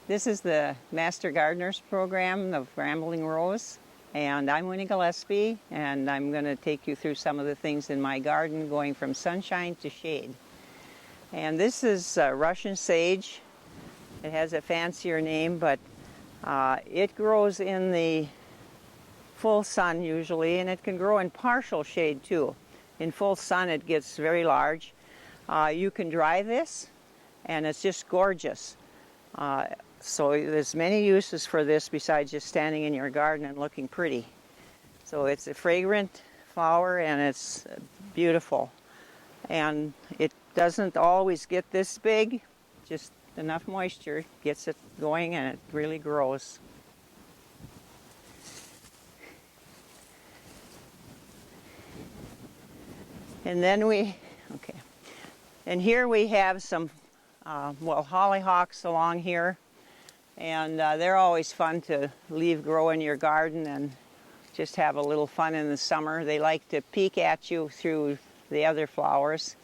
This is the Master Gardeners program of Rambling Rose, and I'm Winnie Gillespie, and I'm going to take you through some of the things in my garden going from sunshine to shade. And this is Russian sage. It has a fancier name, but it grows in the full sun usually, and it can grow in partial shade too. In full sun it gets very large. You can dry this, and it's just gorgeous. So there's many uses for this besides just standing in your garden and looking pretty. So it's a fragrant flower and it's beautiful. And it doesn't always get this big, just enough moisture gets it going and it really grows. And then and here we have some hollyhocks along here, and they're always fun to leave grow in your garden and just have a little fun in the summer. They like to peek at you through the other flowers,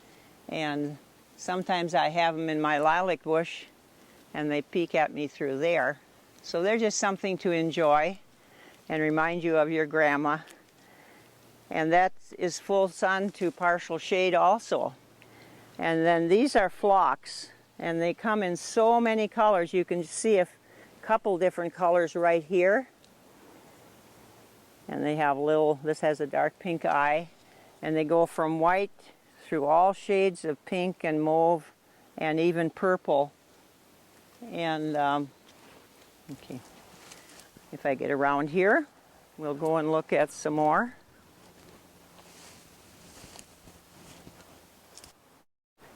and sometimes I have them in my lilac bush and they peek at me through there. So they're just something to enjoy and remind you of your grandma. And that is full sun to partial shade also. And then these are phlox, and they come in so many colors. You can see a couple different colors right here. And they have this has a dark pink eye. And they go from white through all shades of pink and mauve and even purple. And, okay, if I get around here, we'll go and look at some more.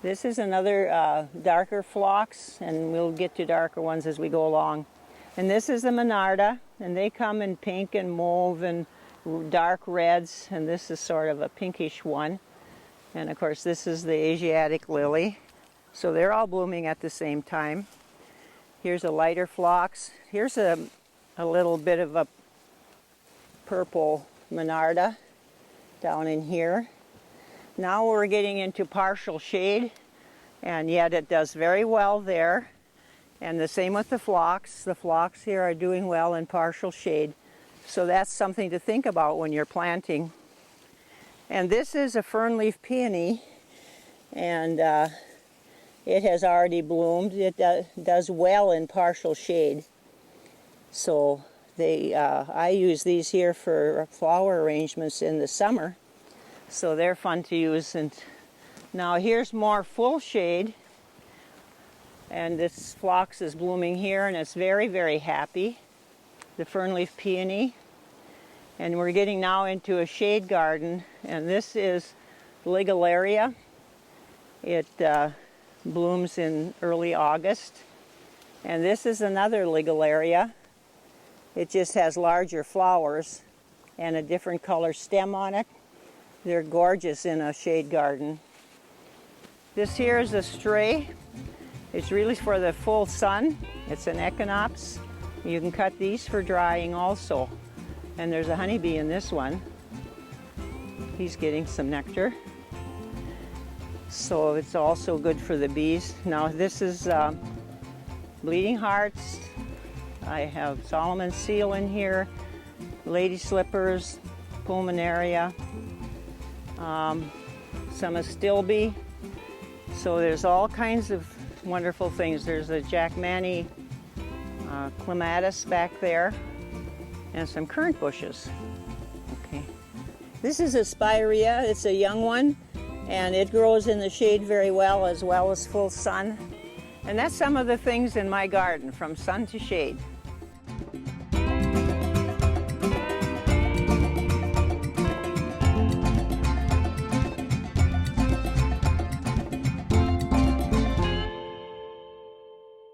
This is another darker phlox, and we'll get to darker ones as we go along. And this is the Monarda, and they come in pink and mauve and dark reds, and this is sort of a pinkish one. And of course this is the Asiatic lily. So they're all blooming at the same time. Here's a lighter phlox. Here's a little bit of a purple Monarda down in here. Now we're getting into partial shade, and yet it does very well there. And the same with the phlox. The phlox here are doing well in partial shade. So that's something to think about when you're planting. And this is a fernleaf peony, and it has already bloomed. It does well in partial shade. So I use these here for flower arrangements in the summer. So they're fun to use. And now here's more full shade. And this phlox is blooming here, and it's very, very happy. The fernleaf peony. And we're getting now into a shade garden. And this is Ligularia. It blooms in early August. And this is another Ligularia. It just has larger flowers and a different color stem on it. They're gorgeous in a shade garden. This here is a stray. It's really for the full sun. It's an echinops. You can cut these for drying also. And there's a honeybee in this one. He's getting some nectar. So it's also good for the bees. Now this is bleeding hearts. I have Solomon seal in here, lady slippers, pulmonaria, some astilbe. So there's all kinds of wonderful things. There's a Jackmanii clematis back there, and some currant bushes. Okay. This is a spirea. It's a young one, and it grows in the shade very well as full sun. And that's some of the things in my garden, from sun to shade.